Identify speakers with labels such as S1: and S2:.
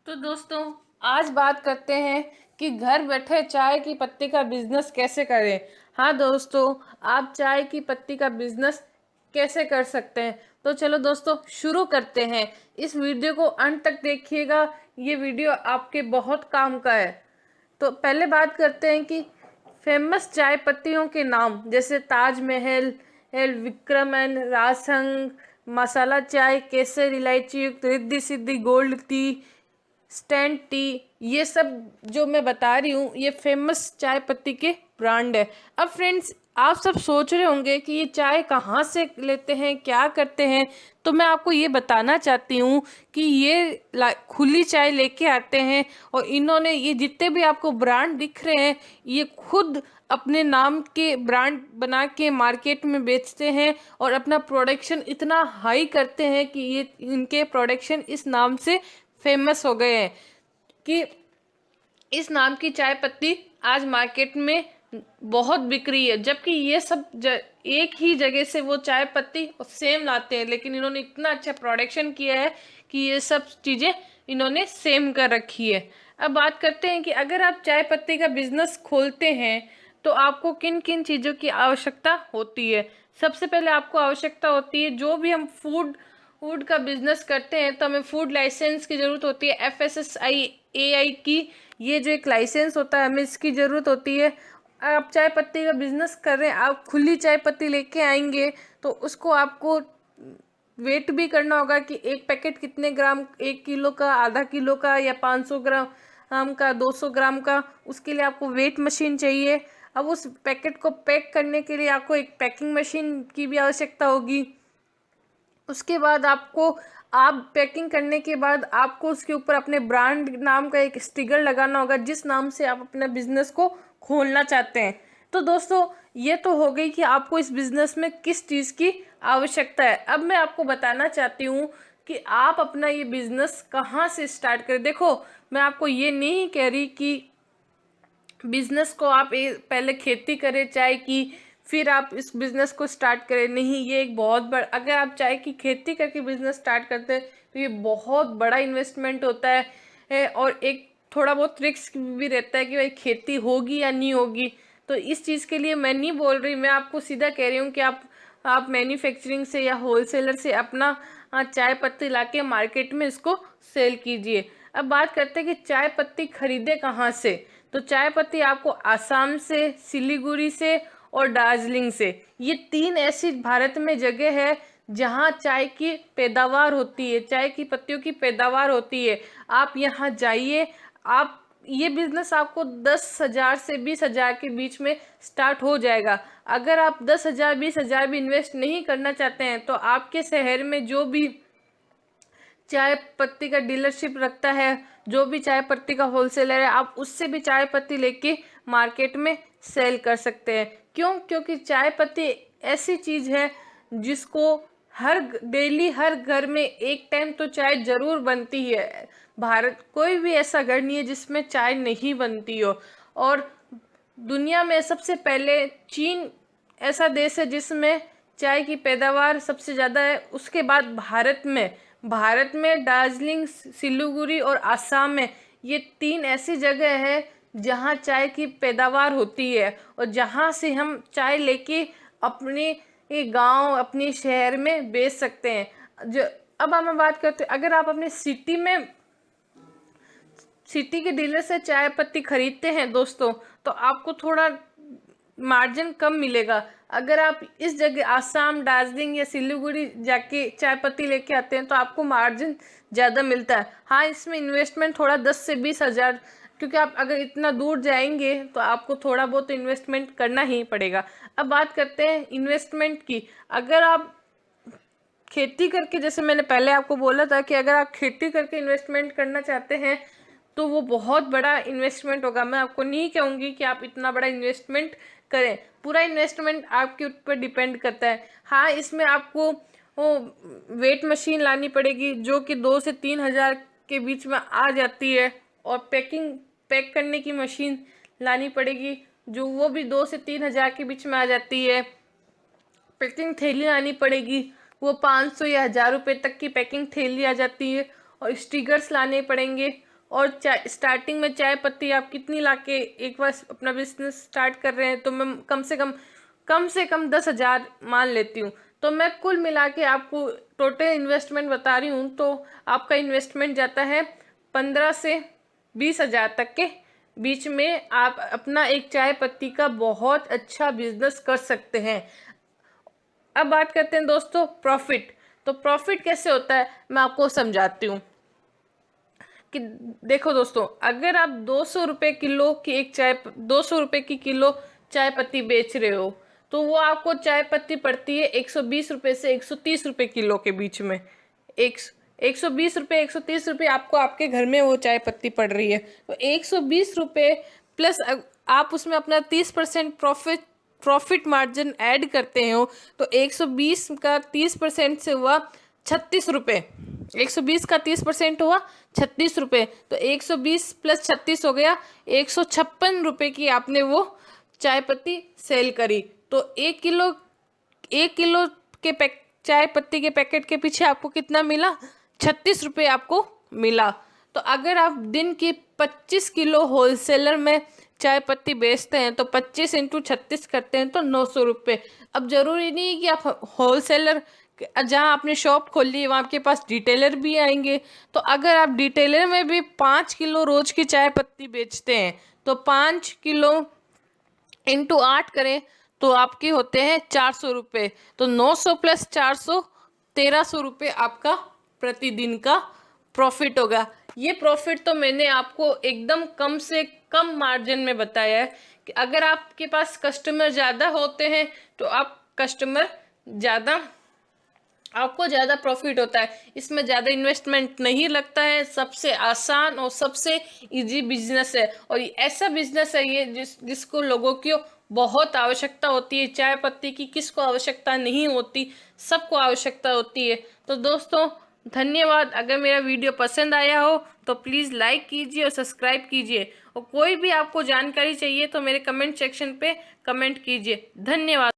S1: तो दोस्तों, आज बात करते हैं कि घर बैठे चाय की पत्ती का बिजनेस कैसे करें। हाँ दोस्तों, आप चाय की पत्ती का बिजनेस कैसे कर सकते हैं। तो चलो दोस्तों, शुरू करते हैं। इस वीडियो को अंत तक देखिएगा, ये वीडियो आपके बहुत काम का है। तो पहले बात करते हैं कि फेमस चाय पत्तियों के नाम, जैसे ताजमहल, विक्रम एंड रासंग, मसाला चाय, केसर इलायची युक्त, Riddhi Siddhi gold tea, stand T, ये सब जो मैं बता रही हूँ ये फेमस चाय पत्ती के ब्रांड है। अब फ्रेंड्स, आप सब सोच रहे होंगे कि ये चाय कहाँ से लेते हैं, क्या करते हैं। तो मैं आपको ये बताना चाहती हूँ कि ये खुली चाय लेके आते हैं, और इन्होंने ये जितने भी आपको ब्रांड दिख रहे हैं ये खुद अपने नाम के ब्रांड बना के मार्केट में बेचते हैं, और अपना प्रोडक्शन इतना हाई करते हैं कि ये इनके प्रोडक्शन इस नाम से फेमस हो गए हैं कि इस नाम की चाय पत्ती आज मार्केट में बहुत बिक रही है। जबकि ये सब एक ही जगह से वो चाय पत्ती सेम लाते हैं, लेकिन इन्होंने इतना अच्छा प्रोडक्शन किया है कि ये सब चीज़ें इन्होंने सेम कर रखी है। अब बात करते हैं कि अगर आप चाय पत्ती का बिजनेस खोलते हैं तो आपको किन किन चीज़ों की आवश्यकता होती है। सबसे पहले आपको आवश्यकता होती है, जो भी हम फूड फूड का बिजनेस करते हैं तो हमें फूड लाइसेंस की ज़रूरत होती है, FSSAI AI की। ये जो एक लाइसेंस होता है हमें इसकी ज़रूरत होती है। आप चाय पत्ती का बिजनेस कर रहे हैं, आप खुली चाय पत्ती लेके आएंगे तो उसको आपको वेट भी करना होगा कि एक पैकेट कितने ग्राम, 1 किलो का, आधा किलो का, या 500 ग्राम का, 200 ग्राम का। उसके लिए आपको वेट मशीन चाहिए। अब उस पैकेट को पैक करने के लिए आपको एक पैकिंग मशीन की भी आवश्यकता होगी। उसके बाद आप पैकिंग करने के बाद आपको उसके ऊपर अपने ब्रांड नाम का एक स्टिकर लगाना होगा, जिस नाम से आप अपने बिजनेस को खोलना चाहते हैं। तो दोस्तों, ये तो हो गई कि आपको इस बिजनेस में किस चीज़ की आवश्यकता है। अब मैं आपको बताना चाहती हूँ कि आप अपना ये बिजनेस कहाँ से स्टार्ट करें। देखो, मैं आपको ये नहीं कह रही कि बिजनेस को आप पहले खेती करें चाय की, फिर आप इस बिजनेस को स्टार्ट करें। नहीं, ये एक बहुत बड़ा, अगर आप चाय की खेती करके बिजनेस स्टार्ट करते हैं तो ये बहुत बड़ा इन्वेस्टमेंट होता है, और एक थोड़ा बहुत रिस्क भी रहता है कि भाई खेती होगी या नहीं होगी। तो इस चीज़ के लिए मैं नहीं बोल रही, मैं आपको सीधा कह रही हूँ कि आप मैन्युफैक्चरिंग से या होलसेलर से अपना चाय पत्ती लाके मार्केट में इसको सेल कीजिए। अब बात करते हैं कि चाय पत्ती खरीदे कहाँ से। तो चाय पत्ती आपको आसाम से, सिलीगुड़ी से और दार्जिलिंग से, ये 3 ऐसी भारत में जगह है जहाँ चाय की पैदावार होती है, चाय की पत्तियों की पैदावार होती है। आप यहाँ जाइए। आप ये बिजनेस आपको 10,000 से 20,000 के बीच में स्टार्ट हो जाएगा। अगर आप 10,000 20,000 भी इन्वेस्ट नहीं करना चाहते हैं तो आपके शहर में जो भी चाय पत्ती का डीलरशिप रखता है, जो भी चाय पत्ती का होलसेलर है, आप उससे भी चाय पत्ती लेके मार्केट में सेल कर सकते हैं। क्यों? क्योंकि चाय पत्ती ऐसी चीज़ है जिसको हर डेली हर घर में एक टाइम तो चाय जरूर बनती है। भारत कोई भी ऐसा घर नहीं है जिसमें चाय नहीं बनती हो। और दुनिया में सबसे पहले चीन ऐसा देश है जिसमें चाय की पैदावार सबसे ज़्यादा है। उसके बाद भारत में दार्जिलिंग, सिलीगुड़ी और आसाम में, ये 3 ऐसी जगह है जहाँ चाय की पैदावार होती है, और जहाँ से हम चाय लेके अपने गांव, अपने शहर में बेच सकते हैं। जो अब हम बात करते हैं, अगर आप अपने सिटी के डीलर से चाय पत्ती खरीदते हैं दोस्तों, तो आपको थोड़ा मार्जिन कम मिलेगा। अगर आप इस जगह आसाम, दार्जिलिंग या सिलीगुड़ी जाके चाय पत्ती लेके आते हैं तो आपको मार्जिन ज़्यादा मिलता है। हाँ, इसमें इन्वेस्टमेंट थोड़ा 10 से 20,000, क्योंकि आप अगर इतना दूर जाएंगे तो आपको थोड़ा बहुत इन्वेस्टमेंट करना ही पड़ेगा। अब बात करते हैं इन्वेस्टमेंट की। अगर आप खेती करके, जैसे मैंने पहले आपको बोला था कि अगर आप खेती करके इन्वेस्टमेंट करना चाहते हैं तो वो बहुत बड़ा इन्वेस्टमेंट होगा। मैं आपको नहीं कहूँगी कि आप इतना बड़ा इन्वेस्टमेंट करें, पूरा इन्वेस्टमेंट आपके ऊपर डिपेंड करता है। हाँ, इसमें आपको वो वेट मशीन लानी पड़ेगी जो कि 2 से 3 हज़ार के बीच में आ जाती है, और पैक करने की मशीन लानी पड़ेगी जो वो भी 2 से 3 हज़ार के बीच में आ जाती है। पैकिंग थैली आनी पड़ेगी, वो 500 या 1,000 रुपये तक की पैकिंग थैली आ जाती है। और स्टिकर्स लाने पड़ेंगे, और चाय स्टार्टिंग में चाय पत्ती आप कितनी लाके एक बार अपना बिजनेस स्टार्ट कर रहे हैं, तो मैं कम से कम 10,000 मान लेती हूँ। तो मैं कुल मिला के आपको टोटल इन्वेस्टमेंट बता रही हूँ, तो आपका इन्वेस्टमेंट जाता है 15 से 20,000 तक के बीच में। आप अपना एक चाय पत्ती का बहुत अच्छा बिजनेस कर सकते हैं। अब बात करते हैं दोस्तों प्रॉफिट। तो प्रॉफिट कैसे होता है मैं आपको समझाती हूँ कि देखो दोस्तों, अगर आप 200 रुपये किलो की 200 रुपये की किलो चाय पत्ती बेच रहे हो, तो वो आपको चाय पत्ती पड़ती है 120 रुपये से 130 रुपये किलो के बीच में। एक 120 रुपये 130 रुपये आपको आपके घर में वो चाय पत्ती पड़ रही है, तो 120 रुपये प्लस आप उसमें अपना 30% प्रॉफिट मार्जिन ऐड करते हो, तो 120 का 30% से हुआ 36 रुपये। 120 का 30% हुआ 36 रुपये, तो 120 प्लस 36 हो गया 156 रुपये की आपने वो चाय पत्ती सेल करी। तो 1 किलो के चाय पत्ती के पैकेट के पीछे आपको कितना मिला? 36 रुपये आपको मिला। तो अगर आप दिन की 25 किलो होलसेलर में चाय पत्ती बेचते हैं, तो 25 इंटू 36 करते हैं तो 900 रुपये। अब जरूरी नहीं है कि आप होलसेलर, जहाँ आपने शॉप खोल ली वहाँ आपके पास डिटेलर भी आएंगे। तो अगर आप डिटेलर में भी 5 किलो रोज की चाय पत्ती बेचते हैं, तो 5 किलो इंटू 8 करें तो आपके होते हैं 400 रुपये। तो 900 प्लस 400 1300 रुपये आपका प्रतिदिन का प्रॉफिट होगा। ये प्रॉफिट तो मैंने आपको एकदम कम से कम मार्जिन में बताया है कि अगर आपके पास कस्टमर ज़्यादा होते हैं तो आपको ज़्यादा प्रॉफिट होता है। इसमें ज़्यादा इन्वेस्टमेंट नहीं लगता है, सबसे आसान और सबसे इजी बिजनेस है। और ऐसा बिजनेस है ये जिसको लोगों की बहुत आवश्यकता होती है। चाय पत्ती की किसको आवश्यकता नहीं होती, सबको आवश्यकता होती है। तो दोस्तों धन्यवाद। अगर मेरा वीडियो पसंद आया हो तो प्लीज़ लाइक कीजिए और सब्सक्राइब कीजिए। और कोई भी आपको जानकारी चाहिए तो मेरे कमेंट सेक्शन पे कमेंट कीजिए। धन्यवाद।